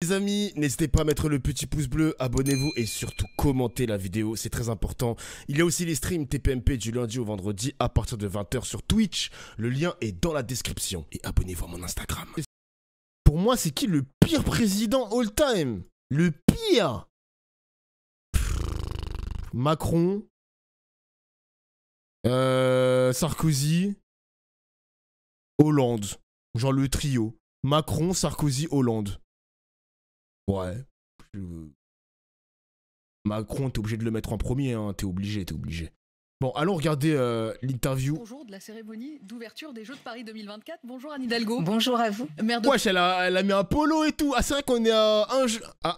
Les amis, n'hésitez pas à mettre le petit pouce bleu, abonnez-vous et surtout commentez la vidéo, c'est très important. Il y a aussi les streams TPMP du lundi au vendredi à partir de 20 h sur Twitch. Le lien est dans la description et abonnez-vous à mon Instagram. Pour moi, c'est qui le pire président all time? Le pire? Macron, Sarkozy, Hollande. Genre le trio. Macron, Sarkozy, Hollande. Ouais. Macron, t'es obligé de le mettre en premier, hein. T'es obligé. Bon, allons regarder l'interview. Bonjour de la cérémonie d'ouverture des Jeux de Paris 2024. Bonjour Anne Hidalgo. Bonjour à vous. Maire de Wesh, elle a mis un polo et tout. Ah, c'est vrai qu'on est à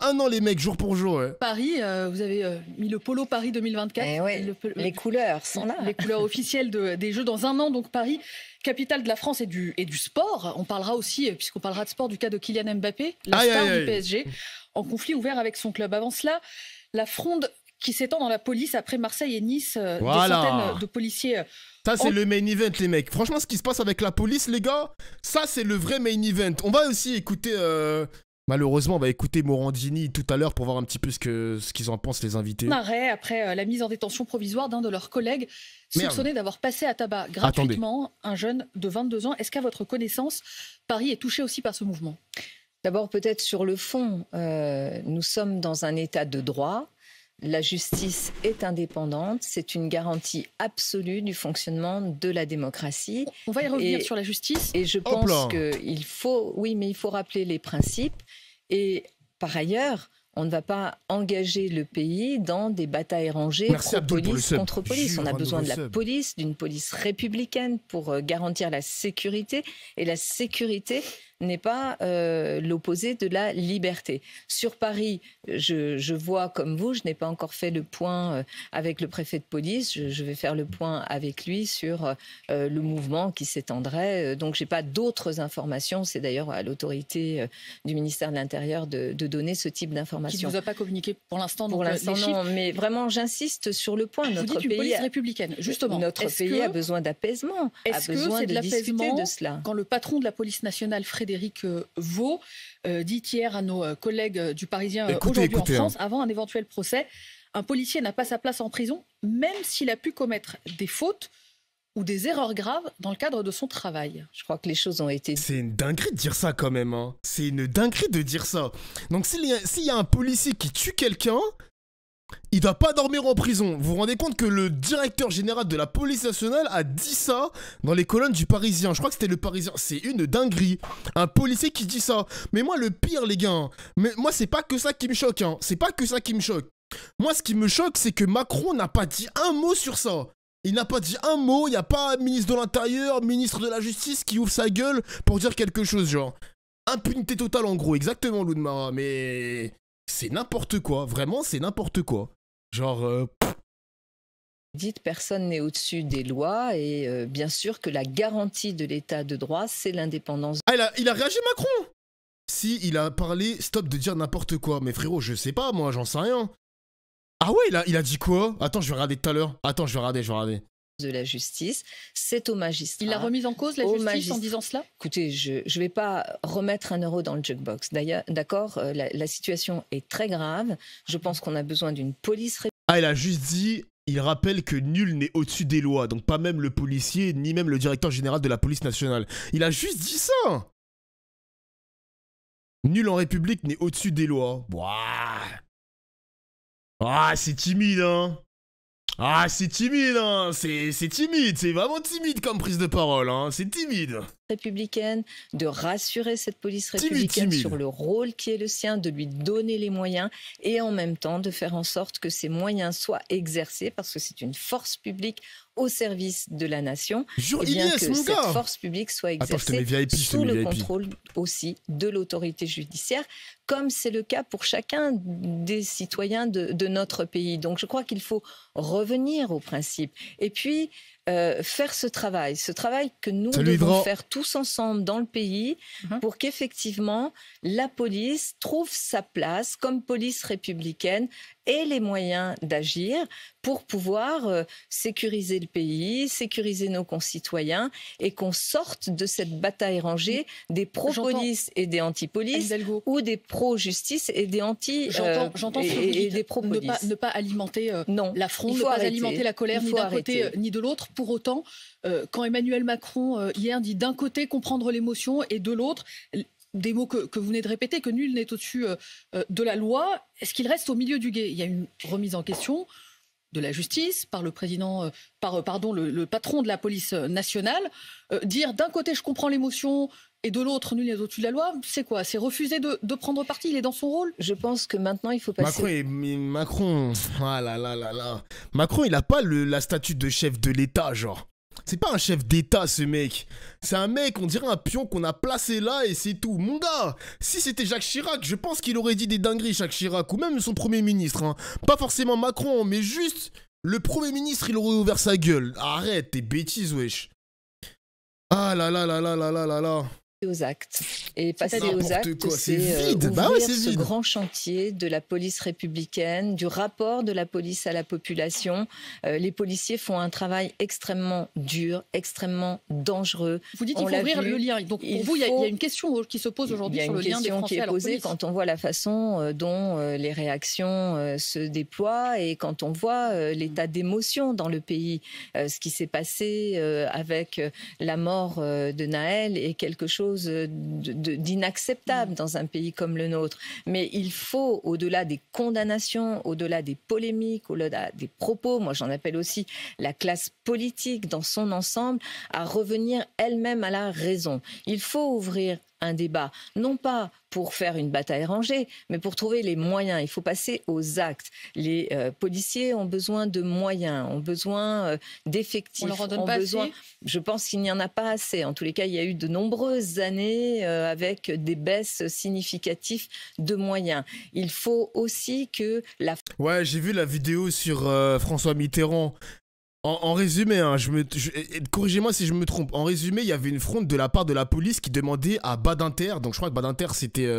un an, les mecs, jour pour jour. Ouais. Paris, vous avez mis le polo Paris 2024. Eh ouais, les couleurs sont là. Les couleurs officielles des Jeux dans un an, donc Paris, capitale de la France et du sport. On parlera aussi, puisqu'on parlera de sport, du cas de Kylian Mbappé, la star du PSG, en conflit ouvert avec son club. Avant cela, la fronde qui s'étend dans la police après Marseille et Nice, des centaines de policiers. Ça, c'est le main event, les mecs. Franchement, ce qui se passe avec la police, les gars, ça, c'est le vrai main event. On va aussi écouter... Malheureusement, on va écouter Morandini tout à l'heure pour voir un petit peu ce qu'ils en pensent, les invités. Un arrêt après la mise en détention provisoire d'un de leurs collègues soupçonné d'avoir passé à tabac gratuitement un jeune de 22 ans. Est-ce qu'à votre connaissance, Paris est touché aussi par ce mouvement? D'abord, peut-être sur le fond, nous sommes dans un état de droit. La justice est indépendante, c'est une garantie absolue du fonctionnement de la démocratie. On va y revenir sur la justice. Et je pense qu'il faut, oui, mais il faut rappeler les principes. Et par ailleurs, on ne va pas engager le pays dans des batailles rangées pro-police contre police. On a besoin de la police, d'une police républicaine pour garantir la sécurité. Et la sécurité n'est pas l'opposé de la liberté. Sur Paris, je vois comme vous, je n'ai pas encore fait le point avec le préfet de police, je vais faire le point avec lui sur le mouvement qui s'étendrait. Donc je n'ai pas d'autres informations, c'est d'ailleurs à l'autorité du ministère de l'Intérieur de donner ce type d'informations. Qui ne vous a pas communiqué pour l'instant? Pour l'instant, non, mais vraiment j'insiste sur le point. Vous dites une police républicaine, justement. Notre pays a besoin d'apaisement, a besoin de discuter de cela. Quand le patron de la police nationale, Frédéric Vaux, dit hier à nos collègues du Parisien aujourd'hui en France, avant un éventuel procès, un policier n'a pas sa place en prison, même s'il a pu commettre des fautes ou des erreurs graves dans le cadre de son travail. Je crois que les choses ont été... C'est une dinguerie de dire ça quand même. Hein. C'est une dinguerie de dire ça. Donc s'il y a un policier qui tue quelqu'un, il doit pas dormir en prison. Vous vous rendez compte que le directeur général de la police nationale a dit ça dans les colonnes du Parisien. Je crois que c'était le Parisien. C'est une dinguerie. Un policier qui dit ça. Mais moi, le pire, les gars, moi, c'est pas que ça qui me choque. Hein. C'est pas que ça qui me choque. Moi, ce qui me choque, c'est que Macron n'a pas dit un mot sur ça. Il n'a pas dit un mot. Il n'y a pas ministre de l'Intérieur, ministre de la Justice qui ouvre sa gueule pour dire quelque chose, genre. Impunité totale, en gros. Exactement, Loudmara. Mais... c'est n'importe quoi, vraiment c'est n'importe quoi. Genre... Dites, personne n'est au-dessus des lois et bien sûr que la garantie de l'état de droit, c'est l'indépendance. Ah, il a réagi Macron? Si, il a parlé, stop de dire n'importe quoi. Mais frérot, je sais pas, moi, j'en sais rien. Ah ouais, il a dit quoi? Attends, je vais regarder tout à l'heure. Attends, je vais regarder. De la justice, c'est au magistrat. Il a remis en cause la justice en disant cela? Écoutez, je ne vais pas remettre 1 euro dans le jukebox. D'ailleurs, d'accord, la situation est très grave. Je pense qu'on a besoin d'une police... Ah, il a juste dit, il rappelle que nul n'est au-dessus des lois. Donc pas même le policier, ni même le directeur général de la police nationale. Il a juste dit ça. Nul en République n'est au-dessus des lois. Ouah. Ah, c'est timide, hein. Ah, c'est timide, hein. C'est timide. C'est vraiment timide comme prise de parole, hein. C'est timide. Républicaine, de rassurer cette police républicaine sur le rôle qui est le sien, de lui donner les moyens et en même temps de faire en sorte que ces moyens soient exercés parce que c'est une force publique au service de la nation, et bien que cette force publique soit exercée sous le contrôle aussi de l'autorité judiciaire, comme c'est le cas pour chacun des citoyens de notre pays. Donc je crois qu'il faut revenir au principe. Et puis, faire ce travail que nous devons faire tous ensemble dans le pays pour qu'effectivement la police trouve sa place comme police républicaine et les moyens d'agir pour pouvoir sécuriser le pays, sécuriser nos concitoyens et qu'on sorte de cette bataille rangée des pro-police et des anti-police ou des pro-justice et des J'entends des pro-police. Ne pas alimenter la fronde, ne pas alimenter la colère ni d'un côté ni de l'autre. Pour autant, quand Emmanuel Macron hier dit d'un côté comprendre l'émotion et de l'autre des mots que vous venez de répéter, que nul n'est au-dessus de la loi, est-ce qu'il reste au milieu du gué? Il y a une remise en question de la justice par le président, le patron de la police nationale. Dire d'un côté je comprends l'émotion et de l'autre nul n'est au-dessus de la loi, c'est quoi? C'est refuser de prendre parti? Il est dans son rôle? Je pense que maintenant il faut passer... Macron, ah là là là là. Macron, il n'a pas la statut de chef de l'État, genre. C'est pas un chef d'État, ce mec. C'est un mec, on dirait un pion qu'on a placé là et c'est tout. Mon gars, si c'était Jacques Chirac, je pense qu'il aurait dit des dingueries, Jacques Chirac, ou même son Premier ministre. Hein. Pas forcément Macron, mais juste le Premier ministre, il aurait ouvert sa gueule. Arrête tes bêtises, wesh. Ah là là là là là là là là. Aux actes. Et passer aux actes, c'est vide. Ce grand chantier de la police républicaine, du rapport de la police à la population. Les policiers font un travail extrêmement dur, extrêmement dangereux. Vous dites qu'il faut ouvrir le lien. Donc pour vous, il y a une question qui se pose aujourd'hui sur le lien des Français à leur police. Il y a une question qui est posée quand on voit la façon dont les réactions se déploient et quand on voit l'état d'émotion dans le pays. Ce qui s'est passé avec la mort de Nahel est quelque chose d'inacceptable dans un pays comme le nôtre. Mais il faut, au-delà des condamnations, au-delà des polémiques, au-delà des propos, moi j'en appelle aussi la classe politique dans son ensemble, à revenir elle-même à la raison. Il faut ouvrir un débat, non pas pour faire une bataille rangée, mais pour trouver les moyens. Il faut passer aux actes. Les policiers ont besoin de moyens, ont besoin d'effectifs. On leur en donne pas assez ? Je pense qu'il n'y en a pas assez. En tous les cas, il y a eu de nombreuses années avec des baisses significatives de moyens. Il faut aussi que la... Ouais, j'ai vu la vidéo sur François Mitterrand. En résumé, hein, corrigez-moi si je me trompe. En résumé, il y avait une fronde de la part de la police qui demandait à Badinter, donc je crois que Badinter c'était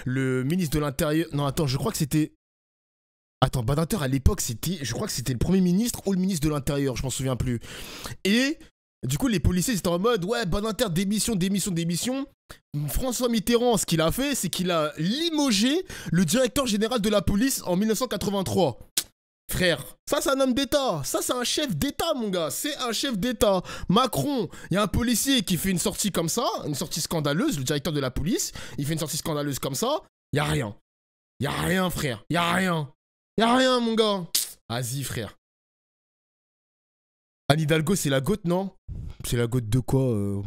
le ministre de l'Intérieur. Non, attends, je crois que c'était... Attends, Badinter à l'époque, je crois que c'était le Premier ministre ou le ministre de l'Intérieur, je m'en souviens plus. Et du coup, les policiers étaient en mode, ouais, Badinter, démission, démission, démission. François Mitterrand, ce qu'il a fait, c'est qu'il a limogé le directeur général de la police en 1983. Frère, ça c'est un homme d'État, ça c'est un chef d'État mon gars, c'est un chef d'État. Macron, il y a un policier qui fait une sortie comme ça, une sortie scandaleuse, le directeur de la police, il fait une sortie scandaleuse comme ça, y a rien. Y a rien frère, y a rien. Y a rien mon gars. Vas-y frère. Anne Hidalgo c'est la gote non? C'est la gote de quoi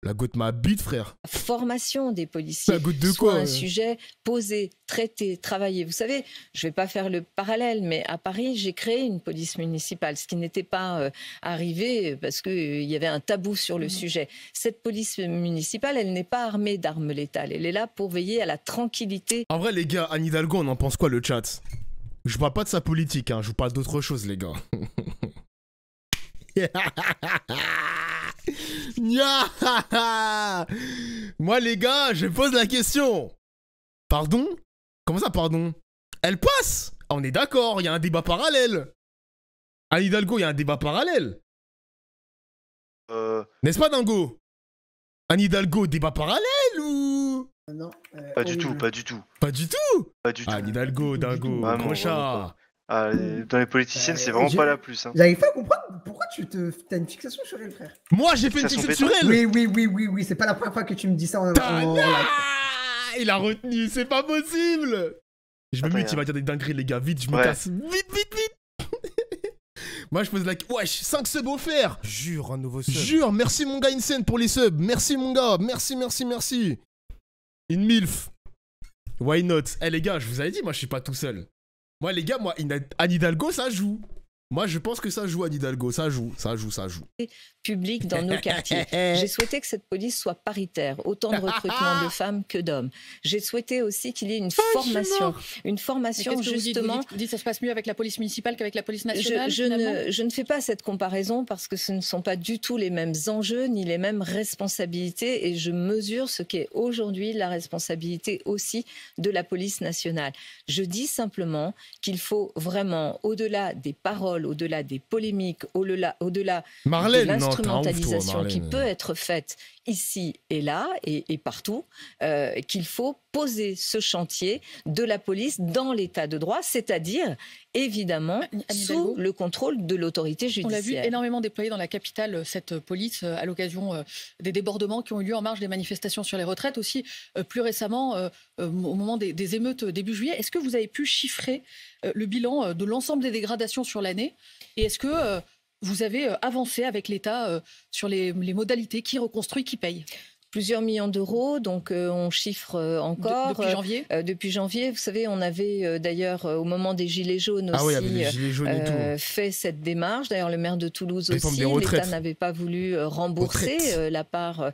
La goutte ma bite, frère. La formation des policiers, la goutte de soit quoi, un sujet posé, traité, travaillé. Vous savez, je ne vais pas faire le parallèle, mais à Paris, j'ai créé une police municipale, ce qui n'était pas arrivé parce qu'il y avait un tabou sur le sujet. Cette police municipale, elle n'est pas armée d'armes létales. Elle est là pour veiller à la tranquillité. En vrai, les gars, Anne Hidalgo, on en pense quoi, le chat? Je parle pas de sa politique, hein, je vous parle d'autre chose, les gars. Moi les gars, je pose la question. Pardon? Comment ça pardon? Elle passe. On est d'accord, il y a un débat parallèle. Anne Hidalgo, il y a un débat parallèle. N'est-ce pas Dingo? Anne Hidalgo, débat parallèle ou... Non. Pas du tout, pas du tout. Pas du tout? Pas du tout. Anne Hidalgo, Dingo, gros chat. Dans les politiciennes, c'est vraiment pas la plus. Hein. J'arrive pas à comprendre pourquoi t'as une fixation sur elle, frère. Moi, j'ai fait une fixation sur elle. Oui. C'est pas la première fois que tu me dis ça en il a retenu, c'est pas possible. Je me mute, il va dire des dingueries, les gars. Vite, je me casse. Vite. Moi, je pose la... Wesh, 5 subs offerts. Jure, un nouveau sub. Jure, merci mon gars Insane pour les subs. Merci mon gars, merci. Une milf. Why not? Eh les gars, je vous avais dit, moi, je suis pas tout seul. Moi, les gars, Anne Hidalgo, ça joue. Moi, je pense que ça joue, Anne Hidalgo. Ça joue. Public dans nos quartiers. J'ai souhaité que cette police soit paritaire, autant de recrutement de femmes que d'hommes. J'ai souhaité aussi qu'il y ait une formation justement. Vous dites ça se passe mieux avec la police municipale qu'avec la police nationale. Je ne fais pas cette comparaison parce que ce ne sont pas du tout les mêmes enjeux ni les mêmes responsabilités et je mesure ce qu'est aujourd'hui la responsabilité aussi de la police nationale. Je dis simplement qu'il faut vraiment, au-delà des paroles, au-delà des polémiques, au-delà de l'instrumentalisation qui peut être faite ici et là et partout, qu'il faut poser ce chantier de la police dans l'état de droit, c'est-à-dire évidemment sous le contrôle de l'autorité judiciaire. On l'a vu énormément déployée dans la capitale, cette police, à l'occasion des débordements qui ont eu lieu en marge des manifestations sur les retraites, aussi plus récemment au moment des émeutes début juillet. Est-ce que vous avez pu chiffrer le bilan de l'ensemble des dégradations sur l'année et est-ce que vous avez avancé avec l'État sur les modalités, qui reconstruit, qui paye? Plusieurs millions d'euros, donc on chiffre encore. Depuis janvier Depuis janvier, vous savez, on avait d'ailleurs au moment des Gilets jaunes aussi fait cette démarche. D'ailleurs, le maire de Toulouse aussi, l'État n'avait pas voulu rembourser la part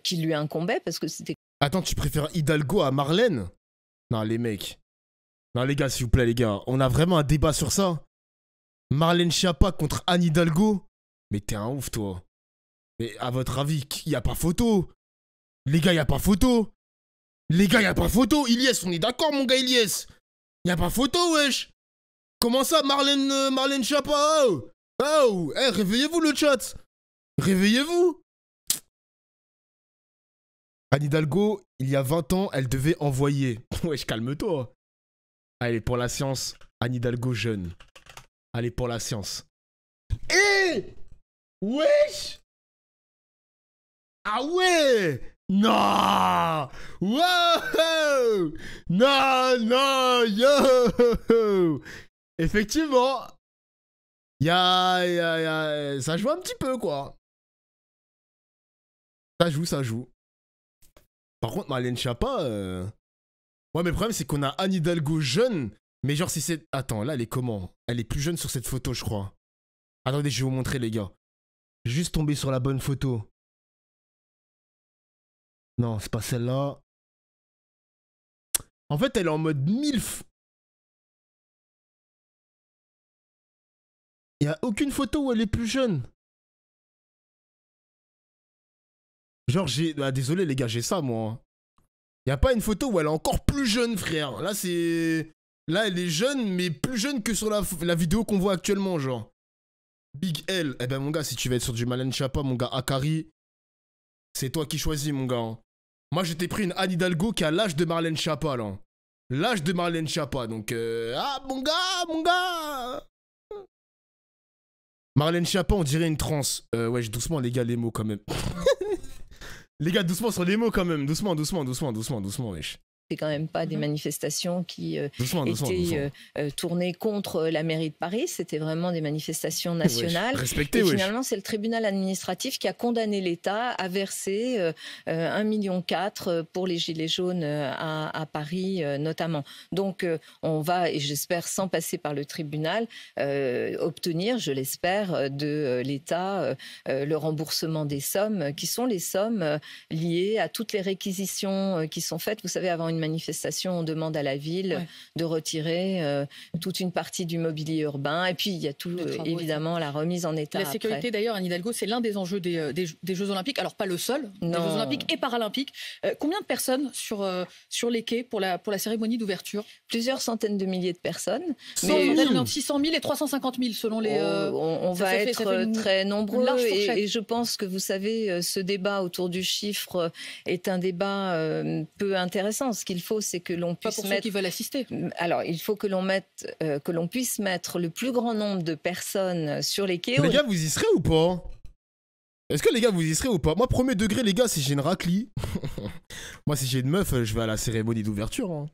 qui lui incombait parce que c'était... Attends, tu préfères Hidalgo à Marlène? Non, les mecs. Non, les gars, s'il vous plaît, les gars. On a vraiment un débat sur ça. Marlène Schiappa contre Anne Hidalgo? Mais t'es un ouf, toi. Mais à votre avis, il n'y a pas photo? Les gars, il n'y a pas photo. Les gars, il n'y a pas photo. Ilyes, on est d'accord, mon gars, Ilyes. Il n'y a pas photo, wesh. Comment ça, Marlène Schiappa? Oh, hey, réveillez-vous, le chat. Réveillez-vous. Anne Hidalgo, il y a 20 ans, elle devait envoyer. Wesh, calme-toi. Allez, pour la science, Anne Hidalgo jeune. Allez, pour la science. Eh, wesh. Ah ouais. Non! Wow! Non, yo! Effectivement, ça joue un petit peu, quoi. Ça joue. Par contre, Marlène Schiappa, ouais, mais le problème, c'est qu'on a Anne Hidalgo jeune, mais genre, si c'est... Attends, là, elle est comment? Elle est plus jeune sur cette photo, je crois. Attendez, je vais vous montrer, les gars. Juste tomber sur la bonne photo. Non, c'est pas celle-là. En fait, elle est en mode MILF. Il n'y a aucune photo où elle est plus jeune. Genre, j'ai... Ah, désolé, les gars, j'ai ça, moi. Il n'y a pas une photo où elle est encore plus jeune, frère. Là, c'est... Là, elle est jeune, mais plus jeune que sur la vidéo qu'on voit actuellement, genre. Big L. Eh ben, mon gars, si tu vas être sur du Marlène Schiappa, mon gars, Akari, c'est toi qui choisis, mon gars. Moi, je t'ai pris une Anne Hidalgo qui a l'âge de Marlène Schiappa, là. L'âge de Marlène Schiappa, donc... Ah, mon gars. Marlène Schiappa, on dirait une transe. Wesh, doucement, les gars, les mots, quand même. Les gars, doucement sur les mots, quand même. Doucement, wesh. C'est quand même pas des manifestations qui étaient tournées contre la mairie de Paris. C'était vraiment des manifestations nationales. Respecté, et finalement, c'est le tribunal administratif qui a condamné l'État à verser 1,4 million pour les Gilets jaunes à Paris notamment. Donc, on va, et j'espère sans passer par le tribunal, obtenir, je l'espère, de l'État le remboursement des sommes qui sont les sommes liées à toutes les réquisitions qui sont faites. Vous savez, avant une manifestation, on demande à la ville de retirer toute une partie du mobilier urbain. Et puis, il y a tout, évidemment, la remise en état. La sécurité, d'ailleurs, Anne Hidalgo, c'est l'un des enjeux des Jeux Olympiques. Alors, pas le seul, des Jeux Olympiques et Paralympiques. Combien de personnes sur les quais pour la cérémonie d'ouverture? Plusieurs centaines de milliers de personnes. 600 000 et 350 000, selon les... on va être très nombreux. Et je pense que, vous savez, ce débat autour du chiffre est un débat peu intéressant. Ce qu'il faut, c'est que l'on puisse mettre... Pas pour ceux qui veulent assister. Alors, il faut que l'on puisse mettre le plus grand nombre de personnes sur les quais. Les gars, vous y serez ou pas? Est-ce que les gars, vous y serez ou pas? Moi, premier degré, les gars, si j'ai une raclie... Moi, si j'ai une meuf, je vais à la cérémonie d'ouverture. Hein.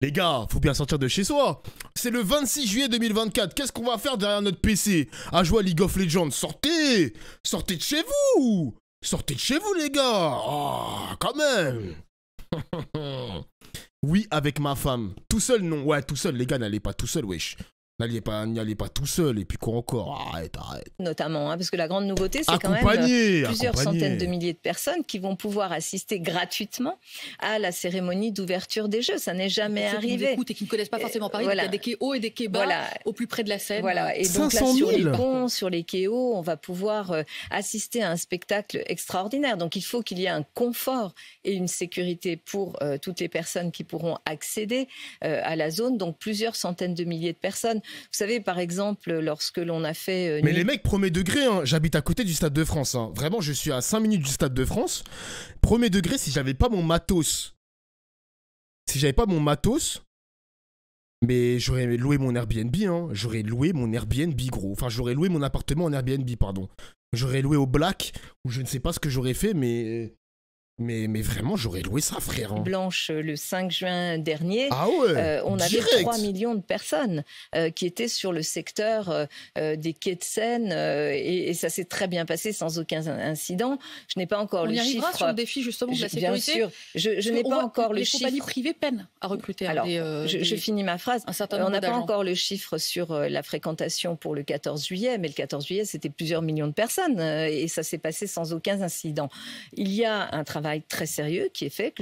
Les gars, faut bien sortir de chez soi. C'est le 26 juillet 2024. Qu'est-ce qu'on va faire derrière notre PC? À jouer à League of Legends. Sortez! Sortez de chez vous! Sortez de chez vous, les gars! Oh, quand même! Oui, avec ma femme. Tout seul, non. Ouais, tout seul, les gars, n'allez pas tout seul, wesh. N'y allez pas tout seul, et puis quoi encore? Arrête. Notamment, parce que la grande nouveauté, c'est quand même plusieurs centaines de milliers de personnes qui vont pouvoir assister gratuitement à la cérémonie d'ouverture des Jeux. Ça n'est jamais arrivé. Et qui ne connaissent pas forcément Paris, il y a des quais hauts et des quais bas au plus près de la Seine. Voilà, et donc là, sur les ponts, sur les quais hauts, on va pouvoir assister à un spectacle extraordinaire. Donc il faut qu'il y ait un confort et une sécurité pour toutes les personnes qui pourront accéder à la zone. Donc plusieurs centaines de milliers de personnes. Vous savez, par exemple, lorsque l'on a fait... Mais les mecs, premier degré, hein, j'habite à côté du Stade de France. Hein. Vraiment, je suis à 5 minutes du Stade de France. Premier degré, si j'avais pas mon matos... Mais j'aurais loué mon Airbnb, hein. J'aurais loué mon Airbnb, gros. Enfin, j'aurais loué mon appartement en Airbnb, pardon. J'aurais loué au Black, ou je ne sais pas ce que j'aurais fait, mais vraiment, j'aurais loué ça, frère. Hein. Blanche, le 5 juin dernier, on avait 3 millions de personnes qui étaient sur le secteur des quais de Seine et ça s'est très bien passé sans aucun incident. Je n'ai pas encore le chiffre. On y arrivera sur le défi justement de la sécurité. Bien sûr, je n'ai pas encore le chiffre. Les compagnies privées peinent à recruter. Alors, je finis ma phrase. On n'a pas encore le chiffre sur la fréquentation pour le 14 juillet, mais le 14 juillet, c'était plusieurs millions de personnes et ça s'est passé sans aucun incident. Il y a un travail très sérieux qui est fait,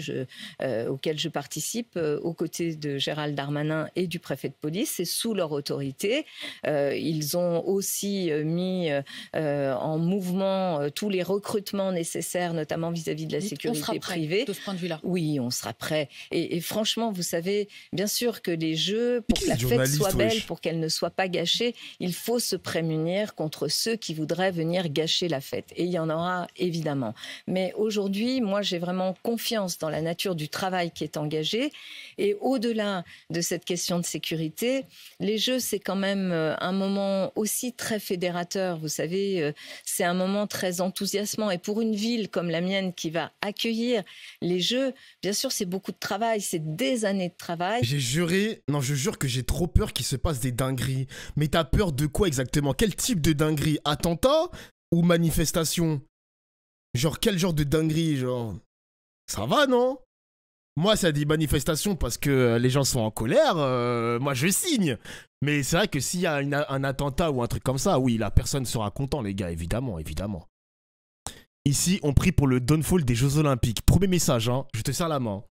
auquel je participe aux côtés de Gérald Darmanin et du préfet de police. C'est sous leur autorité. Ils ont aussi mis en mouvement tous les recrutements nécessaires, notamment vis-à-vis de la sécurité privée. De ce point de vue-là. Oui, on sera prêt. Et franchement, vous savez, bien sûr que les Jeux, pour que la fête soit belle, pour qu'elle ne soit pas gâchée, il faut se prémunir contre ceux qui voudraient venir gâcher la fête. Et il y en aura évidemment. Mais aujourd'hui, moi, j'ai vraiment confiance dans la nature du travail qui est engagé. Et au-delà de cette question de sécurité, les Jeux, c'est quand même un moment aussi très fédérateur. Vous savez, c'est un moment très enthousiasmant. Et pour une ville comme la mienne qui va accueillir les Jeux, bien sûr, c'est beaucoup de travail, c'est des années de travail. Je jure que j'ai trop peur qu'il se passe des dingueries. Mais t'as peur de quoi exactement? Quel type de dinguerie? Attentat ou manifestation? Genre, quel genre de dinguerie, genre? Ça va, non? Moi, ça dit manifestation parce que les gens sont en colère, moi je signe. Mais c'est vrai que s'il y a un attentat ou un truc comme ça, oui, la personne sera content, les gars, évidemment. Ici, on prie pour le downfall des Jeux Olympiques. Premier message, hein, je te serre la main.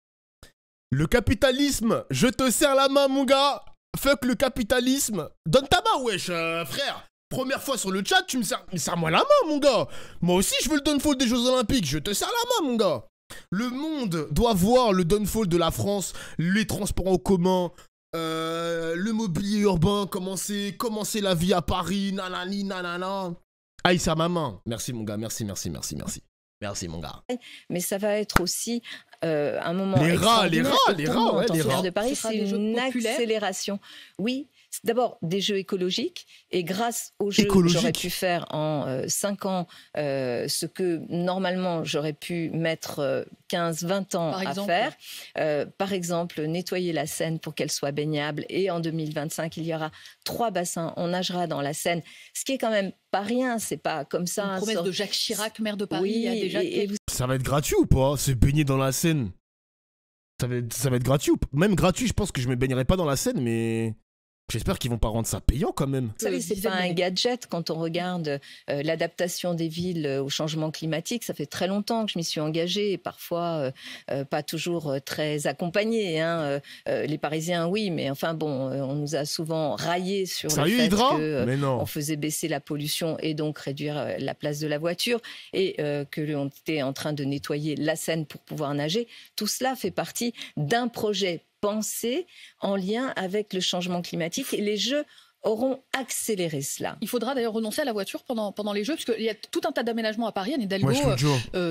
Le capitalisme, je te serre la main, mon gars. Fuck le capitalisme. Donne ta main, wesh, frère. Première fois sur le chat, tu me serre-moi la main, mon gars. Moi aussi, je veux le downfall des Jeux Olympiques. Je te serre la main, mon gars. Le monde doit voir le downfall de la France, les transports en commun, le mobilier urbain, commencer la vie à Paris, nanani, nanana. Ah, il serre ma main. Merci, mon gars. Merci. Merci, mon gars. Mais ça va être aussi un moment les rats, ouais, les rats. De Paris, c'est une accélération. Oui. D'abord, des jeux écologiques. Et grâce aux jeux, j'aurais pu faire en 5 ans ce que, normalement, j'aurais pu mettre 15-20 ans à faire. Par exemple, nettoyer la Seine pour qu'elle soit baignable. Et en 2025, il y aura 3 bassins. On nagera dans la Seine. Ce qui est quand même pas rien. C'est pas comme ça. Une promesse de Jacques Chirac, maire de Paris. Oui, a déjà Ça va être gratuit ou pas, se baigner dans la Seine? Ça va être gratuit ou pas? Même gratuit, je pense que je me baignerai pas dans la Seine, mais... J'espère qu'ils vont pas rendre ça payant quand même. Vous savez, c'est pas un gadget quand on regarde l'adaptation des villes au changement climatique. Ça fait très longtemps que je m'y suis engagée et parfois pas toujours très accompagnée. Hein. Les Parisiens, oui, mais enfin bon, on nous a souvent raillé sur le fait qu'on faisait baisser la pollution et donc réduire la place de la voiture et que l'on était en train de nettoyer la Seine pour pouvoir nager. Tout cela fait partie d'un projet pensé en lien avec le changement climatique et les Jeux auront accéléré cela. Il faudra d'ailleurs renoncer à la voiture pendant les Jeux, parce qu'il y a tout un tas d'aménagements à Paris, Anne Hidalgo,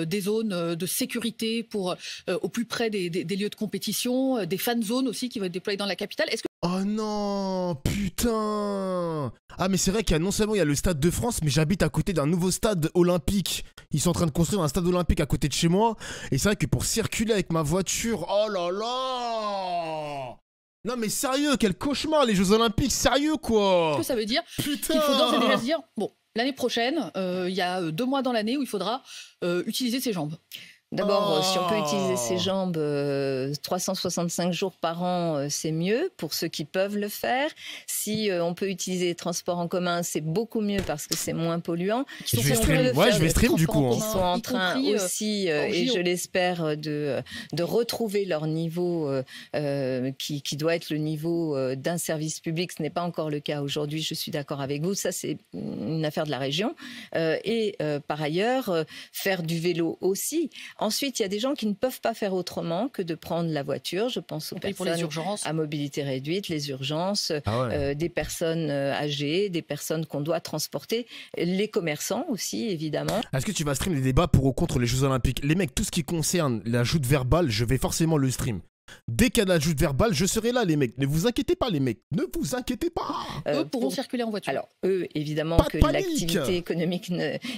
des zones de sécurité pour au plus près des lieux de compétition, des fan zones aussi qui vont être déployées dans la capitale. Oh non, putain! Ah mais c'est vrai qu'il y a non seulement il y a le Stade de France, mais j'habite à côté d'un nouveau stade olympique. Ils sont en train de construire un stade olympique à côté de chez moi. Et c'est vrai que pour circuler avec ma voiture, oh là là! Non mais sérieux, quel cauchemar les Jeux Olympiques, sérieux quoi! Qu'est-ce que ça veut dire? Putain! Il faut d'ores et déjà se dire, bon, l'année prochaine, il y a 2 mois dans l'année où il faudra utiliser ses jambes. D'abord, si on peut utiliser ses jambes 365 jours par an, c'est mieux pour ceux qui peuvent le faire. Si on peut utiliser les transports en commun, c'est beaucoup mieux parce que c'est moins polluant. Je vais stream du coup. Ils sont en train aussi, et je l'espère, de retrouver leur niveau qui doit être le niveau d'un service public. Ce n'est pas encore le cas aujourd'hui, je suis d'accord avec vous. Ça, c'est une affaire de la région. Et par ailleurs, faire du vélo aussi. Ensuite, il y a des gens qui ne peuvent pas faire autrement que de prendre la voiture. Je pense aux personnes pour les urgences. à mobilité réduite, les urgences, des personnes âgées, des personnes qu'on doit transporter, les commerçants aussi, évidemment. Est-ce que tu vas stream les débats pour ou contre les Jeux Olympiques? Les mecs, tout ce qui concerne la joute verbale, je vais forcément le stream. Dès qu'il y a de la joute verbale, je serai là, les mecs. Ne vous inquiétez pas, les mecs. Ne vous inquiétez pas. Eux pourront circuler en voiture. Alors, eux, évidemment que l'activité économique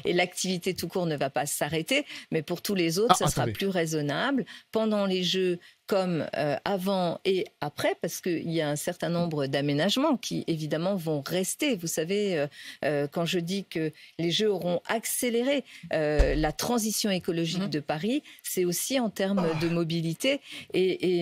et l'activité tout court ne va pas s'arrêter. Mais pour tous les autres, ça sera plus raisonnable. Pendant les Jeux, comme avant et après, parce qu'il y a un certain nombre d'aménagements qui, évidemment, vont rester. Vous savez, quand je dis que les Jeux auront accéléré la transition écologique de Paris, c'est aussi en termes de mobilité. Et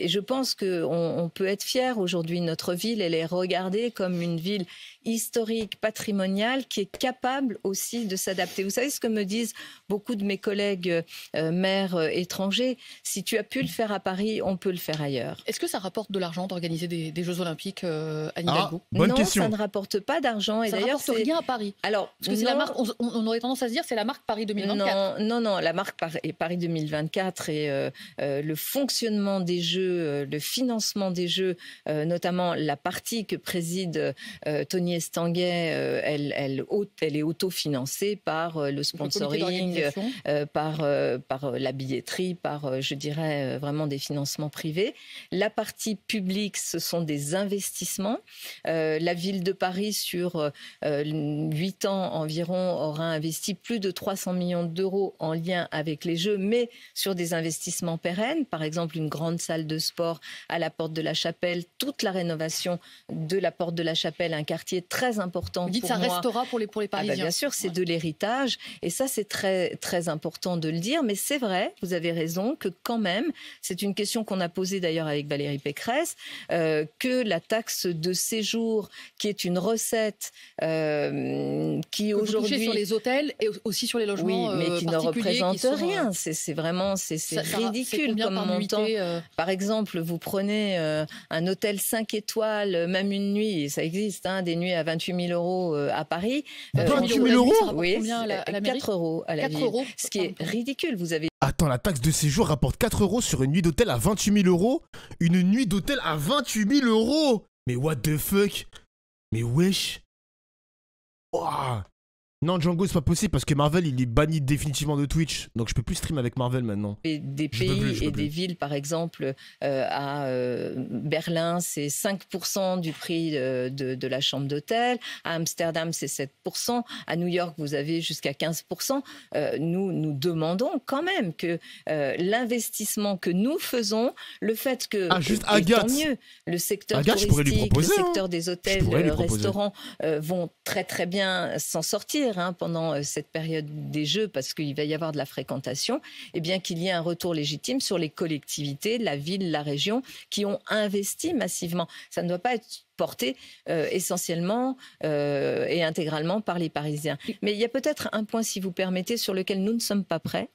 je pense qu'on peut être fier aujourd'hui. Notre ville, elle est regardée comme une ville historique, patrimoniale, qui est capable aussi de s'adapter. Vous savez ce que me disent beaucoup de mes collègues maires étrangers? Si tu as pu le faire à Paris, on peut le faire ailleurs. Est-ce que ça rapporte de l'argent d'organiser des Jeux Olympiques à Hidalgo? Bonne question. Ça ne rapporte pas d'argent. Ça ne rapporte rien à Paris. Alors, parce que c'est la marque, on aurait tendance à se dire c'est la marque Paris 2024. Non, la marque Paris 2024 et le fonctionnement des Jeux, le financement des Jeux, notamment la partie que préside Tony Estanguet, elle est autofinancée par le sponsoring, par la billetterie, par, je dirais, vraiment des financements privés. La partie publique, ce sont des investissements. La ville de Paris, sur 8 ans environ, aura investi plus de 300 millions d'euros en lien avec les Jeux, mais sur des investissements pérennes. Par exemple, une grande salle de sport à la Porte de la Chapelle, toute la rénovation de la Porte de la Chapelle, un quartier très important. Vous dites ça restera pour les Parisiens. Bien sûr, c'est de l'héritage. Et ça, c'est très, très important de le dire. Mais c'est vrai, vous avez raison, que quand même, c'est une question qu'on a posée d'ailleurs avec Valérie Pécresse, que la taxe de séjour, qui est une recette qui aujourd'hui... sur les hôtels et aussi sur les logements oui, mais qui ne représente rien. C'est vraiment ridicule comme montant. Par exemple, vous prenez un hôtel 5 étoiles, même une nuit, ça existe, des nuits à 28 000 euros à Paris. 28 000 euros? Oui, 4 euros à la ville. Ce qui est ridicule. Vous avez... Attends, la taxe de séjour rapporte 4 euros sur une nuit d'hôtel à 28 000 euros? Une nuit d'hôtel à 28 000 euros? Mais what the fuck? Mais wesh. Wow. Non, Django, c'est pas possible parce que Marvel, il est banni définitivement de Twitch. Donc je peux plus stream avec Marvel maintenant. Et des pays et des villes, par exemple, à Berlin, c'est 5% du prix de la chambre d'hôtel. À Amsterdam, c'est 7%. À New York, vous avez jusqu'à 15%. Nous demandons quand même que l'investissement que nous faisons, le fait que... juste Agathe. Tant mieux, le secteur Agathe, touristique, le secteur des hôtels, restaurants vont très très bien s'en sortir pendant cette période des Jeux, parce qu'il va y avoir de la fréquentation, et bien qu'il y ait un retour légitime sur les collectivités, la ville, la région, qui ont investi massivement. Ça ne doit pas être porté essentiellement et intégralement par les Parisiens. Mais il y a peut-être un point, si vous permettez, sur lequel nous ne sommes pas prêts,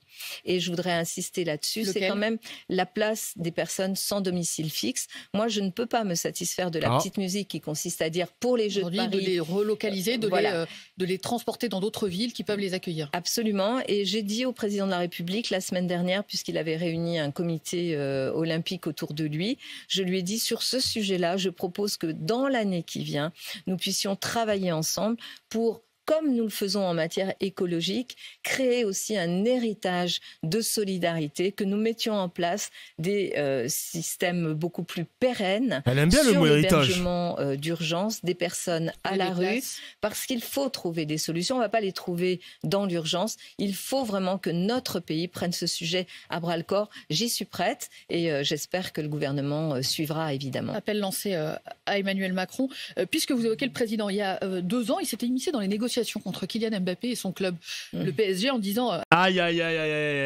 et je voudrais insister là-dessus, c'est quand même la place des personnes sans domicile fixe. Moi, je ne peux pas me satisfaire de la petite musique qui consiste à dire pour les Jeux de Paris... de les relocaliser, de les transporter dans d'autres villes qui peuvent les accueillir. Absolument, et j'ai dit au président de la République la semaine dernière, puisqu'il avait réuni un comité olympique autour de lui, je lui ai dit sur ce sujet-là, je propose que dans l'année qui vient, nous puissions travailler ensemble pour, comme nous le faisons en matière écologique, créer aussi un héritage de solidarité, que nous mettions en place des systèmes beaucoup plus pérennes. Elle aime bien sur le mot héritage. L'hébergement d'urgence des personnes à la rue, parce qu'il faut trouver des solutions. On ne va pas les trouver dans l'urgence. Il faut vraiment que notre pays prenne ce sujet à bras-le-corps. J'y suis prête et j'espère que le gouvernement suivra, évidemment. Appel lancé à Emmanuel Macron. Puisque vous évoquez le président, il y a 2 ans, il s'était immiscé dans les négociations contre Kylian Mbappé et son club, le PSG, en disant... Aïe, aïe, aïe, aïe, aïe.